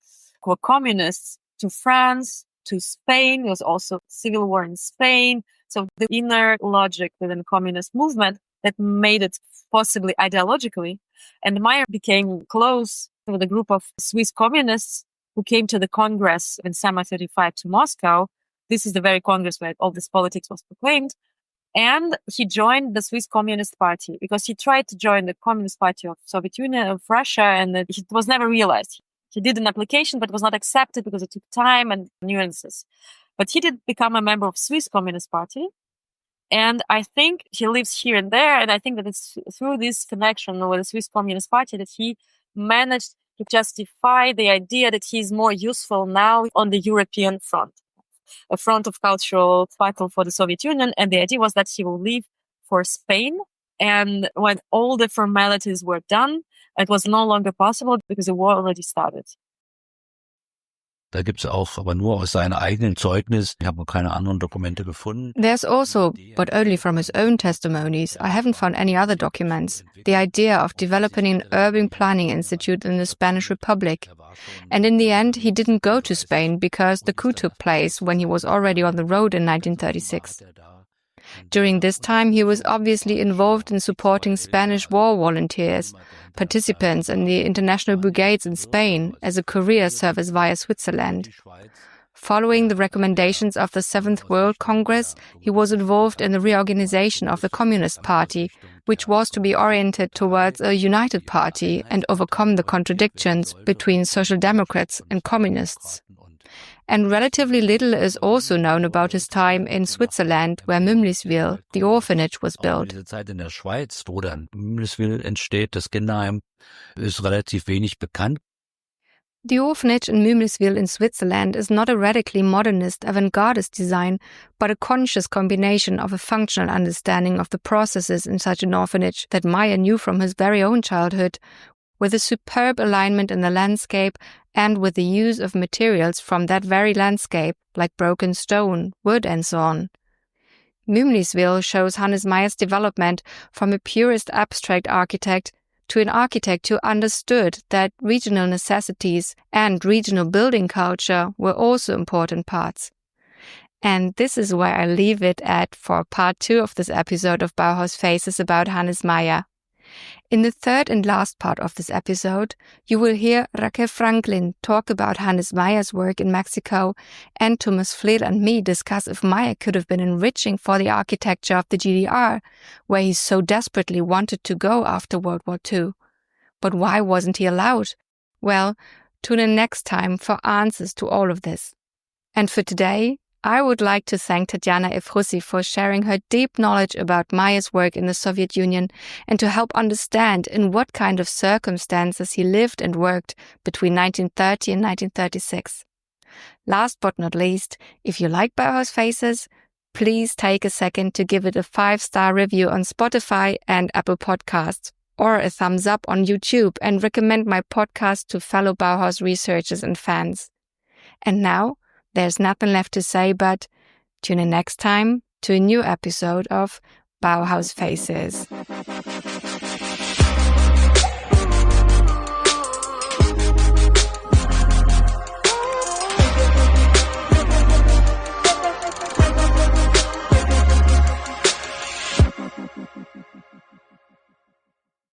communists, to France, to Spain. There was also civil war in Spain. So the inner logic within the communist movement that made it possibly ideologically. And Meyer became close with a group of Swiss communists who came to the Congress in summer 35 to Moscow. This is the very Congress where all this politics was proclaimed. And he joined the Swiss Communist Party because he tried to join the Communist Party of Soviet Union, of Russia, and it was never realized. He did an application, but was not accepted because it took time and nuances. But he did become a member of Swiss Communist Party. And I think he lives here and there. And I think that it's through this connection with the Swiss Communist Party that he managed to justify the idea that he's more useful now on the European front. A front of cultural battle for the Soviet Union. And the idea was that he will leave for Spain. And when all the formalities were done, it was no longer possible because the war already started. Da gibt's auch, aber nur aus seinem eigenen Zeugnis. Ich habe keine anderen Dokumente gefunden. There's also, but only from his own testimonies, I haven't found any other documents, the idea of developing an urban planning institute in the Spanish Republic. And in the end, he didn't go to Spain because the coup took place when he was already on the road in 1936. During this time, he was obviously involved in supporting Spanish war volunteers, participants in the international brigades in Spain as a career service via Switzerland. Following the recommendations of the Seventh World Congress, he was involved in the reorganization of the Communist Party, which was to be oriented towards a united party and overcome the contradictions between Social Democrats and Communists. And relatively little is also known about his time in Switzerland, where Mümliswil, the orphanage, was built. Diese Zeit in der Schweiz, wo dann Mümliswil entsteht, das Kinderheim, ist relativ wenig bekannt. The orphanage in Mümliswil in Switzerland is not a radically modernist, avant-gardist design, but a conscious combination of a functional understanding of the processes in such an orphanage that Meyer knew from his very own childhood, with a superb alignment in the landscape and with the use of materials from that very landscape, like broken stone, wood and so on. Mümliswil shows Hannes Meyer's development from a purist abstract architect to an architect who understood that regional necessities and regional building culture were also important parts. And this is where I leave it at for part 2 of this episode of Bauhaus Faces about Hannes Meyer. In the third and last part of this episode, you will hear Raquel Franklin talk about Hannes Meyer's work in Mexico, and Thomas Fleer and me discuss if Meyer could have been enriching for the architecture of the GDR, where he so desperately wanted to go after World War II. But why wasn't he allowed? Well, tune in next time for answers to all of this. And for today, I would like to thank Tatiana Efrussi for sharing her deep knowledge about Meyer's work in the Soviet Union and to help understand in what kind of circumstances he lived and worked between 1930 and 1936. Last but not least, if you like Bauhaus Faces, please take a second to give it a 5-star review on Spotify and Apple Podcasts, or a thumbs up on YouTube, and recommend my podcast to fellow Bauhaus researchers and fans. And now, there's nothing left to say but tune in next time to a new episode of Bauhaus Faces.